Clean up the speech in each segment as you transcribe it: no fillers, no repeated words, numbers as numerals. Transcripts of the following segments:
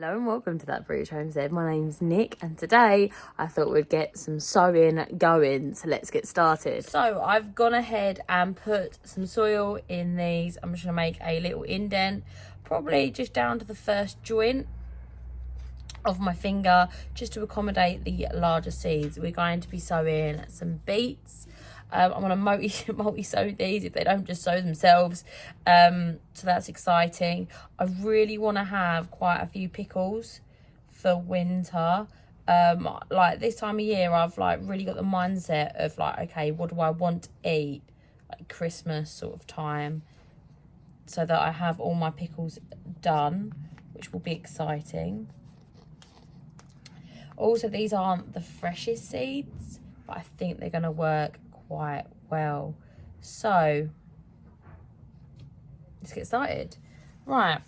Hello and welcome to That British Homestead. My name's Nick and today I thought we'd get some sowing going, so let's get started. So I've gone ahead and put some soil in these. I'm just going to make a little indent, probably just down to the first joint of my finger, just to accommodate the larger seeds. We're going to be sowing some beets. I'm going to multi-sow these if they don't just sow themselves. So that's exciting. I really want to have quite a few pickles for winter. Like this time of year, I've like really got the mindset of like, okay, what do I want to eat? Like Christmas sort of time. So that I have all my pickles done, which will be exciting. Also, these aren't the freshest seeds, but I think they're going to work quite well. So let's get started. Right,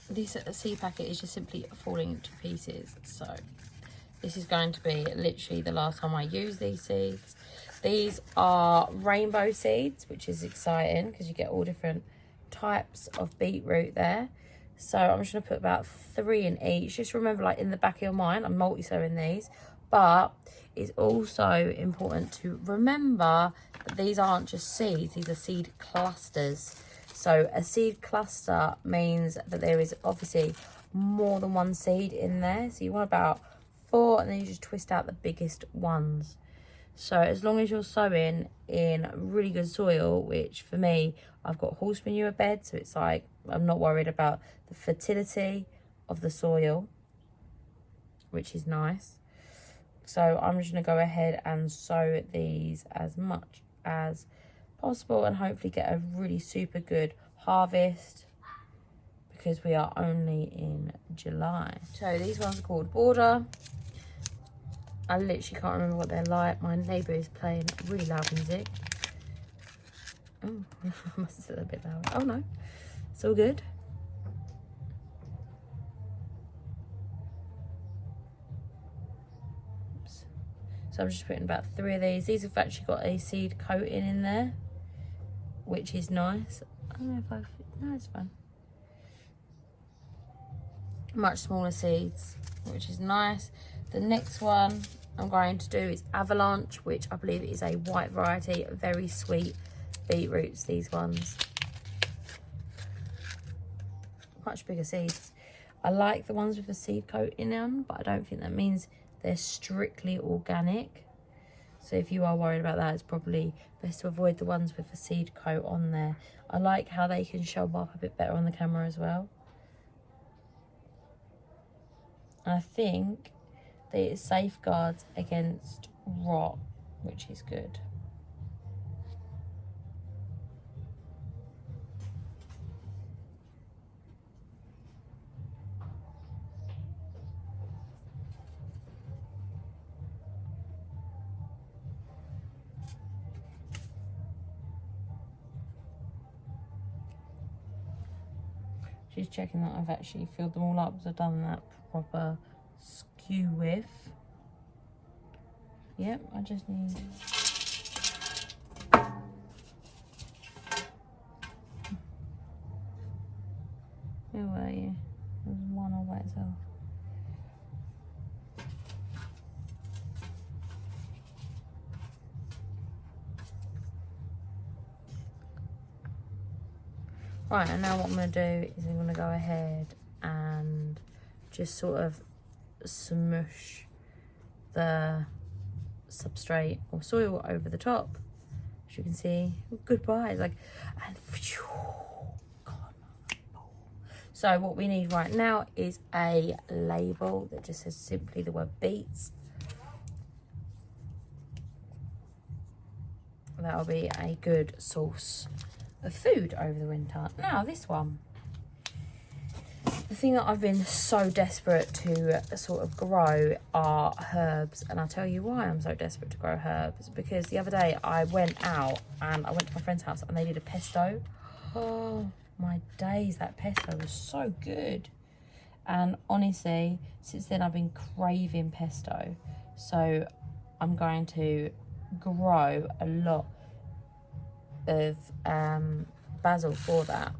this seed packet is just simply falling to pieces, so this is going to be literally the last time I use these seeds. These are rainbow seeds, which is exciting because you get all different types of beetroot there. So I'm just going to put about 3 in each. Just remember, like in the back of your mind, I'm multi-sowing these, but it's also important to remember that these aren't just seeds, these are seed clusters. So a seed cluster means that there is obviously more than one seed in there. So you want about 4 and then you just twist out the biggest ones. So as long as you're sowing in really good soil, which for me, I've got horse manure bed, so it's like I'm not worried about the fertility of the soil, which is nice. So I'm just going to go ahead and sow these as much as possible and hopefully get a really super good harvest because we are only in July. So these ones are called Border. I literally can't remember what they're like. My neighbour is playing really loud music. Oh, I must have said that a bit loud. Oh no, it's all good. So I'm just putting about 3 of these. These have actually got a seed coating in there, which is nice. I don't know if I've... No, it's fine. Much smaller seeds, which is nice. The next one I'm going to do is Avalanche, which I believe is a white variety. Very sweet beetroots, these ones. Much bigger seeds. I like the ones with the seed coating on, but I don't think that means they're strictly organic. So if you are worried about that, it's probably best to avoid the ones with the seed coat on there. I like how they can show up a bit better on the camera as well. I think that it safeguards against rot, which is good. Just checking that I've actually filled them all up because I've done that proper skew with. Yep, I just need... Who were you? There's one all by itself. Right, and now what I'm going to do is I'm going to go ahead and just sort of smush the substrate or soil over the top. As you can see, goodbye. It's like, and God. So what we need right now is a label that just says simply the word beets. That'll be a good source of food over the winter. Now this one, the thing that I've been so desperate to sort of grow are herbs, and I'll tell you why I'm so desperate to grow herbs. Because the other day I went out and I went to my friend's house and they did a pesto. Oh my days, that pesto was so good. And honestly, since then I've been craving pesto, so I'm going to grow a lot of basil for that.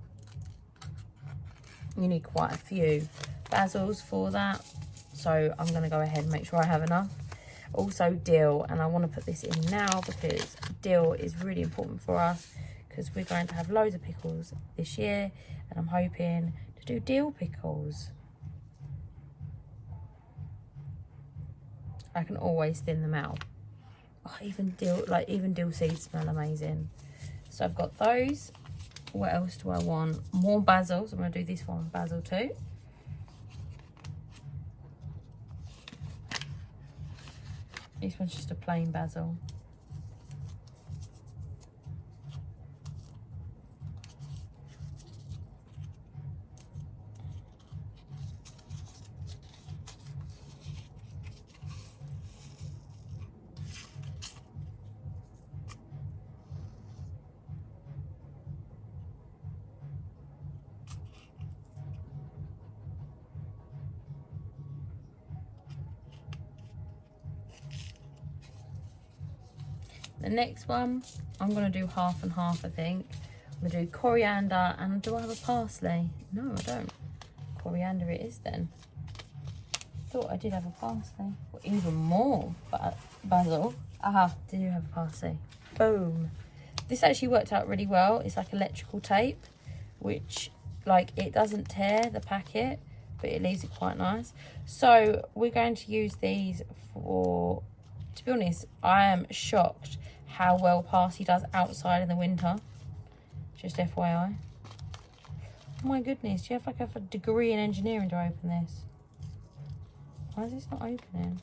you need quite a few basils for that. So I'm going to go ahead and make sure I have enough. Also dill, and I want to put this in now because dill is really important for us because we're going to have loads of pickles this year, and I'm hoping to do dill pickles. I can always thin them out. Oh, even dill seeds smell amazing. So I've got those. What else do I want? More basil. So I'm going to do this one, basil too. This one's just a plain basil. The next one, I'm going to do half and half, I think. I'm going to do coriander, and do I have a parsley? No, I don't. Coriander it is then. Thought I did have a parsley. Well, even more basil. Aha, did you have a parsley? Boom. This actually worked out really well. It's like electrical tape, which, like, it doesn't tear the packet, but it leaves it quite nice. So we're going to use these for... To be honest, I am shocked how well parsley does outside in the winter. Just FYI. Oh my goodness, do you have like a degree in engineering to open this? Why is this not opening?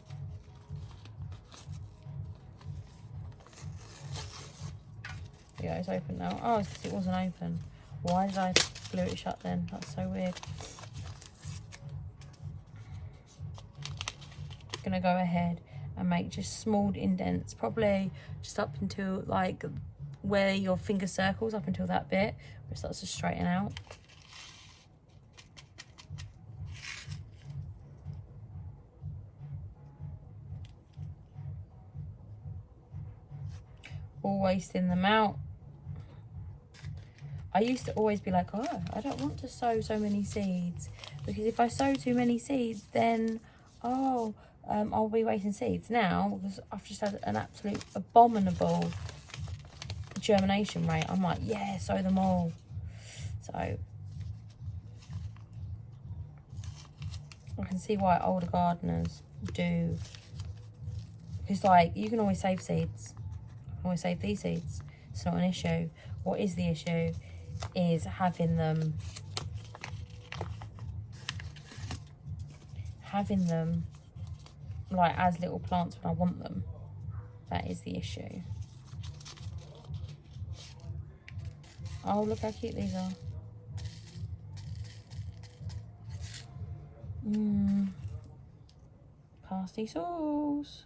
Yeah, it's open now. Oh, it's because it wasn't open. Why did I glue it shut then? That's so weird. I'm gonna go ahead and make just small indents, probably just up until like where your finger circles, up until that bit where it starts to straighten out. Always thin them out. I used to always be like, oh, I don't want to sow so many seeds, because if I sow too many seeds, then I'll be wasting seeds. Now, because I've just had an absolute abominable germination rate, I'm like, yeah, sow them all. So I can see why older gardeners do, because like you can always save seeds. You can always save these seeds. It's not an issue. What is the issue is having them like as little plants when I want them. That is the issue. Oh, look how cute these are. Pasty sauce.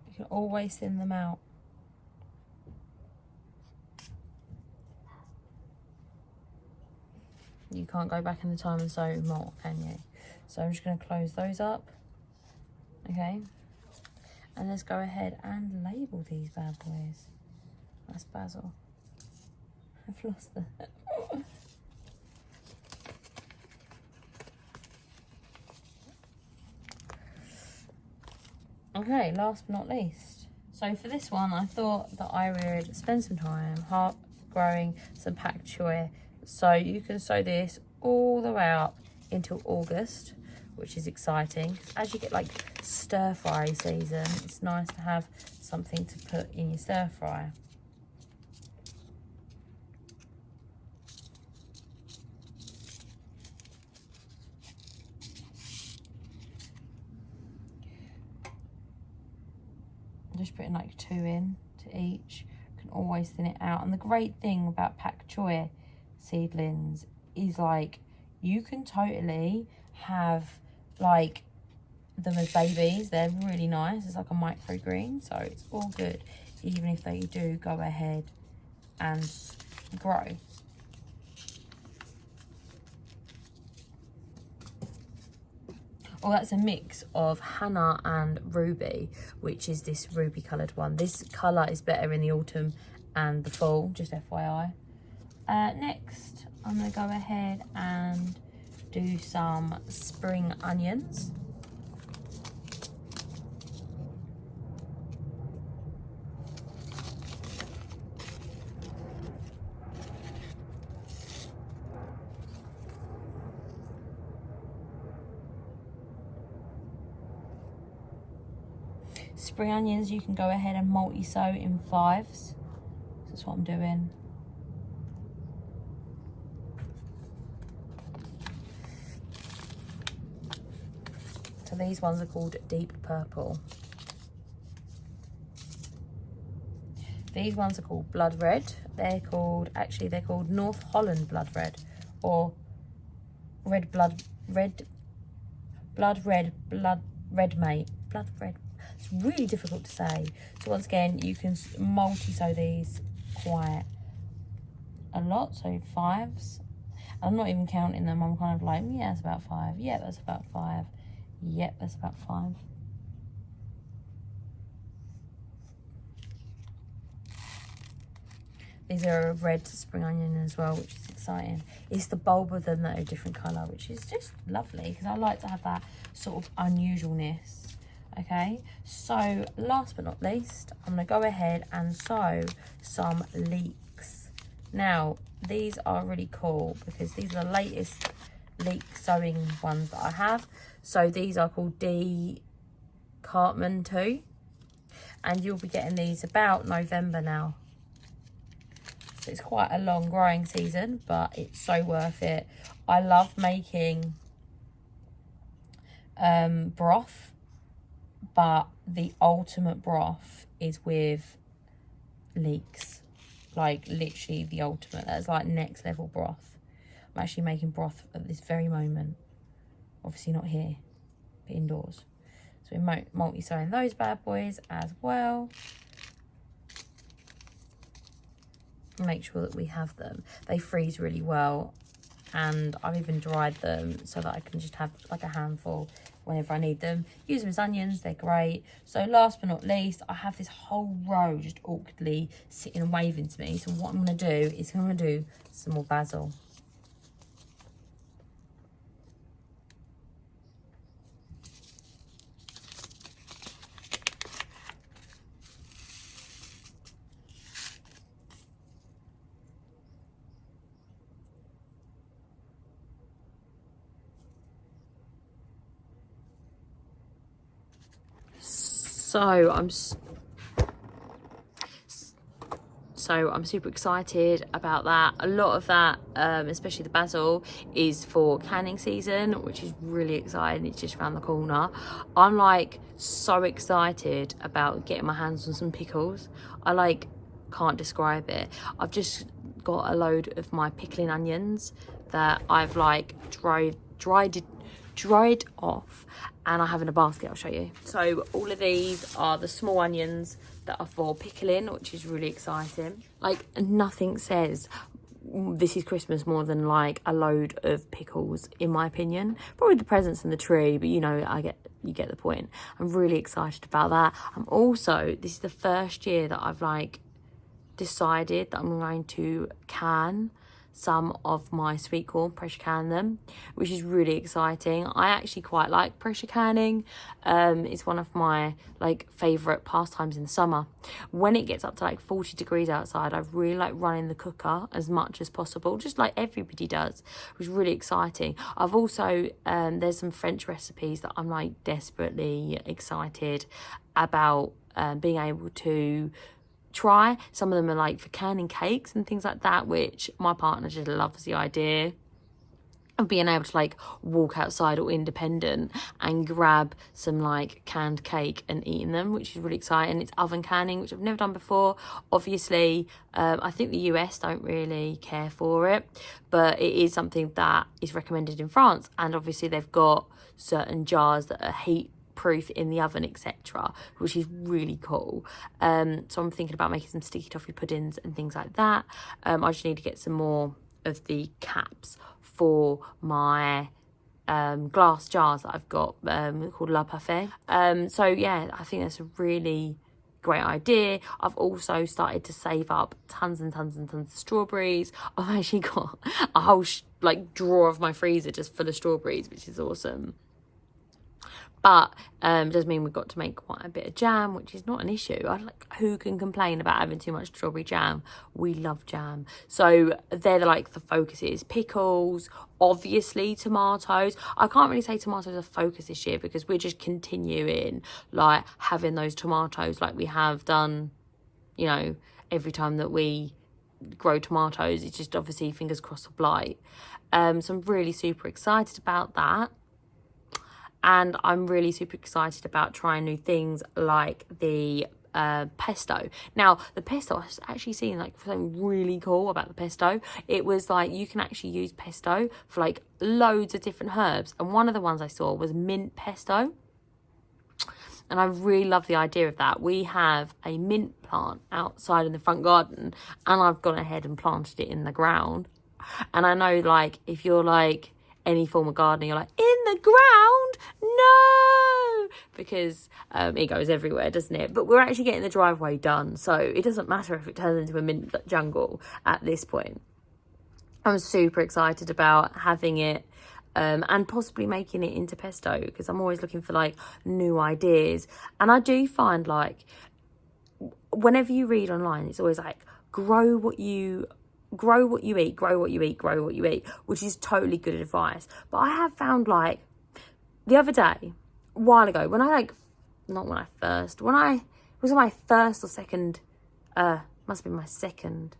You can always thin them out. You can't go back in the time and sow more, can you? So I'm just going to close those up. Okay. And let's go ahead and label these bad boys. That's basil. I've lost the... Okay, last but not least. So for this one, I thought that I would spend some time growing some pak choi. So you can sow this all the way up until August, which is exciting. As you get like stir fry season, it's nice to have something to put in your stir fry. I'm just putting like 2 in to each. You can always thin it out. And the great thing about pak choi seedlings is like you can totally have like them as babies. They're really nice. It's like a microgreen, so it's all good even if they do go ahead and grow. Well, that's a mix of Hannah and Ruby, which is this ruby coloured one. This colour is better in the autumn and the fall, just FYI. Next, I'm going to go ahead and do some spring onions. Spring onions, you can go ahead and multi-sow in 5s. That's what I'm doing. So these ones are called deep purple. These ones are called blood red. They're called North Holland blood red, or red mate. It's really difficult to say. So once again, you can multi-sow these quite a lot, so 5s. I'm not even counting them. I'm kind of like, yeah, that's about 5. Yeah, that's about 5. Yep, that's about 5. These are a red spring onion as well, which is exciting. It's the bulb of them that are a different colour, which is just lovely because I like to have that sort of unusualness. Okay, so last but not least, I'm going to go ahead and sow some leeks. Now, these are really cool because these are the latest leek sowing ones that I have. So these are called D. Cartman 2, and you'll be getting these about November now. So it's quite a long growing season, but it's so worth it. I love making broth, but the ultimate broth is with leeks. Like literally the ultimate. That's like next level broth. I'm actually making broth at this very moment. Obviously not here, but indoors. So we're multi-sowing those bad boys as well. Make sure that we have them. They freeze really well, and I've even dried them so that I can just have like a handful whenever I need them. Use them as onions, they're great. So last but not least, I have this whole row just awkwardly sitting and waving to me. So what I'm going to do is I'm going to do some more basil. So I'm super excited about that. A lot of that, especially the basil, is for canning season, which is really exciting. It's just around the corner. I'm like so excited about getting my hands on some pickles. I like can't describe it. I've just got a load of my pickling onions that I've like dried off, and I have in a basket. I'll show you. So all of these are the small onions that are for pickling, which is really exciting. Like nothing says this is Christmas more than like a load of pickles, in my opinion. Probably the presents and the tree, but you know, you get the point. I'm really excited about that. I'm also, this is the first year that I've like decided that I'm going to can some of my sweet corn, pressure can them, which is really exciting. I actually quite like pressure canning. It's one of my like favorite pastimes in the summer. When it gets up to like 40 degrees outside, I really like running the cooker as much as possible, just like everybody does, which is really exciting. I've also there's some French recipes that I'm like desperately excited about being able to try. Some of them are like for canning cakes and things like that, which my partner just loves the idea of being able to like walk outside or independent and grab some like canned cake and eating them, which is really exciting. It's oven canning, which I've never done before. Obviously, I think the US don't really care for it, but it is something that is recommended in France, and obviously they've got certain jars that are heat proof in the oven, etc., which is really cool. So I'm thinking about making some sticky toffee puddings and things like that. I just need to get some more of the caps for my glass jars that I've got called La Parfait. So yeah, I think that's a really great idea. I've also started to save up tons and tons and tons of strawberries. I've actually got a whole like drawer of my freezer just full of strawberries, which is awesome. But it does mean we've got to make quite a bit of jam, which is not an issue. Who can complain about having too much strawberry jam? We love jam. So they're like the focuses. Pickles, obviously tomatoes. I can't really say tomatoes are focus this year because we're just continuing like having those tomatoes like we have done, you know, every time that we grow tomatoes. It's just obviously fingers crossed for blight. So I'm really super excited about that. And I'm really super excited about trying new things like the pesto. Now, the pesto, I've actually seen like something really cool about the pesto. It was like you can actually use pesto for like loads of different herbs. And one of the ones I saw was mint pesto. And I really love the idea of that. We have a mint plant outside in the front garden, and I've gone ahead and planted it in the ground. And I know like if you're like any form of gardening, you're like, in the ground? No! Because it goes everywhere, doesn't it? But we're actually getting the driveway done, so it doesn't matter if it turns into a mint jungle at this point. I'm super excited about having it and possibly making it into pesto, because I'm always looking for like new ideas. And I do find like whenever you read online, it's always like grow what you eat, which is totally good advice. But I have found like the other day, a while ago, when I was my first or second, must be my second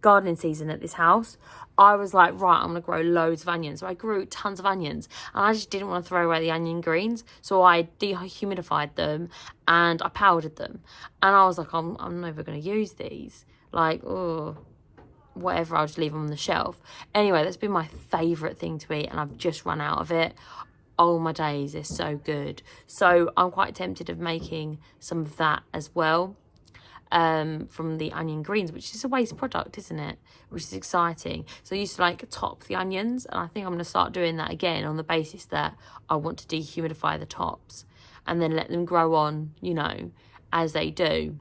gardening season at this house, I was like, right, I'm gonna grow loads of onions. So I grew tons of onions, and I just didn't want to throw away the onion greens, so I dehumidified them and I powdered them. And I was like, I'm never gonna use these, like, oh, whatever, I'll just leave them on the shelf. Anyway, that's been my favourite thing to eat, and I've just run out of it. Oh my days, they're so good. So I'm quite tempted of making some of that as well, from the onion greens, which is a waste product, isn't it? Which is exciting. So I used to like top the onions, and I think I'm going to start doing that again on the basis that I want to dehumidify the tops and then let them grow on, you know, as they do,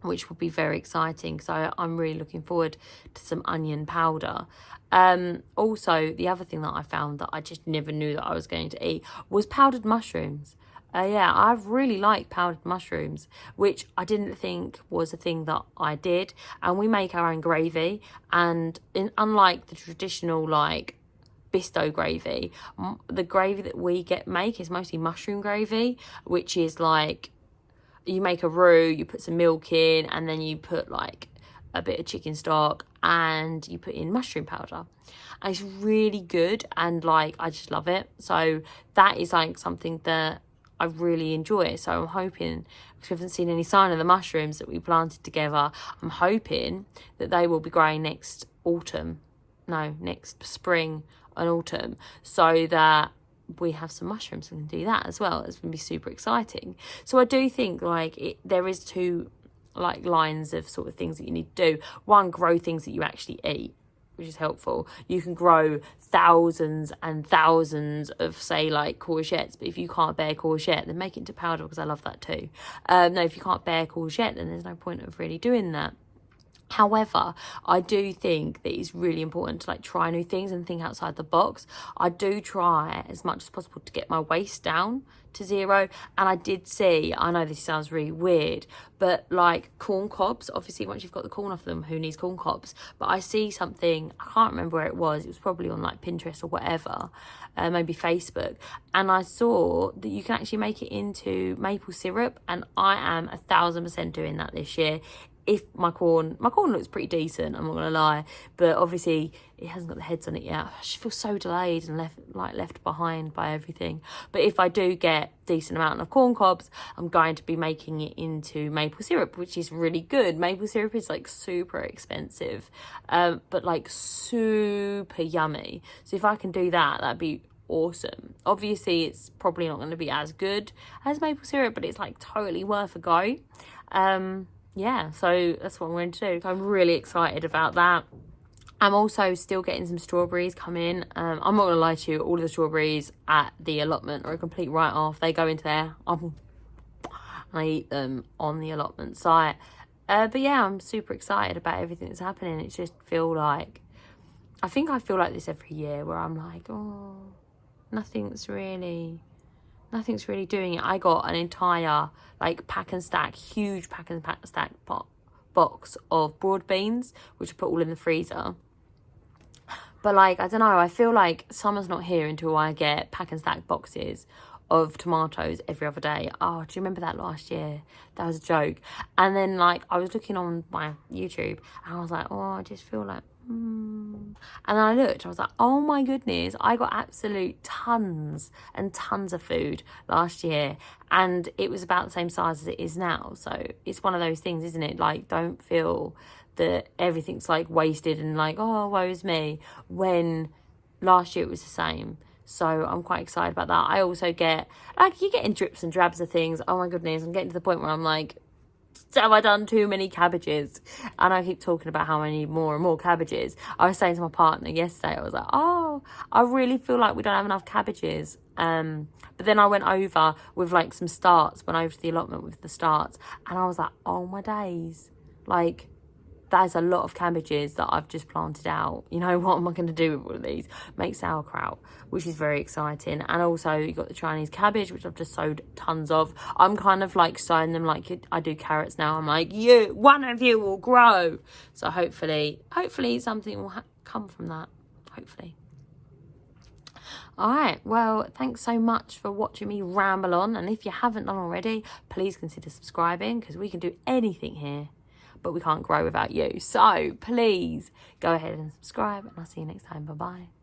which will be very exciting. So I'm really looking forward to some onion powder. Also, the other thing that I found that I just never knew that I was going to eat was powdered mushrooms. Yeah, I really like powdered mushrooms, which I didn't think was a thing that I did. And we make our own gravy, and unlike the traditional like Bisto gravy, the gravy that we make is mostly mushroom gravy, which is like you make a roux, you put some milk in, and then you put like a bit of chicken stock and you put in mushroom powder, and it's really good, and like I just love it. So that is like something that I really enjoy. So I'm hoping, because we haven't seen any sign of the mushrooms that we planted together, I'm hoping that they will be growing next spring and autumn, so that we have some mushrooms and can do that as well. It's going to be super exciting. So I do think like there is two like lines of sort of things that you need to do. One, grow things that you actually eat, which is helpful. You can grow thousands and thousands of, say, like courgettes, but if you can't bear courgette, then make it into powder, because I love that too. No, if you can't bear courgette, then there's no point of really doing that. However, I do think that it's really important to like try new things and think outside the box. I do try as much as possible to get my waste down to 0. And I did see, I know this sounds really weird, but like corn cobs, obviously once you've got the corn off them, who needs corn cobs? But I see something, I can't remember where it was probably on like Pinterest or whatever, maybe Facebook, and I saw that you can actually make it into maple syrup, and I am 1000% doing that this year. If my corn looks pretty decent, I'm not gonna lie, but obviously it hasn't got the heads on it yet. I just feel so delayed and left behind by everything. But if I do get decent amount of corn cobs, I'm going to be making it into maple syrup, which is really good. Maple syrup is like super expensive, but like super yummy. So if I can do that, that'd be awesome. Obviously it's probably not going to be as good as maple syrup, but it's like totally worth a go. Yeah, so that's what I'm going to do. I'm really excited about that. I'm also still getting some strawberries come in. I'm not going to lie to you, all of the strawberries at the allotment are a complete write-off. They go into there. and I eat them on the allotment site. But yeah, I'm super excited about everything that's happening. It's just I think I feel like this every year, where I'm like, oh, nothing's really doing it. I got an entire like huge pack and stack box of broad beans, which I put all in the freezer. But like, I don't know, I feel like summer's not here until I get pack and stack boxes of tomatoes every other day. Oh, do you remember that last year? That was a joke. And then like, I was looking on my YouTube and I was like, oh, I just feel like, And then I looked, I was like, oh my goodness, I got absolute tons and tons of food last year, and it was about the same size as it is now. So it's one of those things, isn't it? Like, don't feel that everything's like wasted and like, oh, woe's me, when last year it was the same. So I'm quite excited about that. I also get, like, you get in drips and drabs of things. Oh my goodness, I'm getting to the point where I'm like, have I done too many cabbages? And I keep talking about how I need more and more cabbages. I was saying to my partner yesterday, I was like, oh, I really feel like we don't have enough cabbages. But then I went over with like some starts, went over to the allotment with the starts, and I was like, oh my days, like, that is a lot of cabbages that I've just planted out. You know, what am I going to do with all of these? Make sauerkraut, which is very exciting. And also you got the Chinese cabbage, which I've just sowed tons of. I'm kind of like sowing them like I do carrots now. I'm like, one of you will grow. So hopefully something will come from that. Hopefully. All right, well, thanks so much for watching me ramble on. And if you haven't done already, please consider subscribing, because we can do anything here, but we can't grow without you. So please go ahead and subscribe, and I'll see you next time. Bye-bye.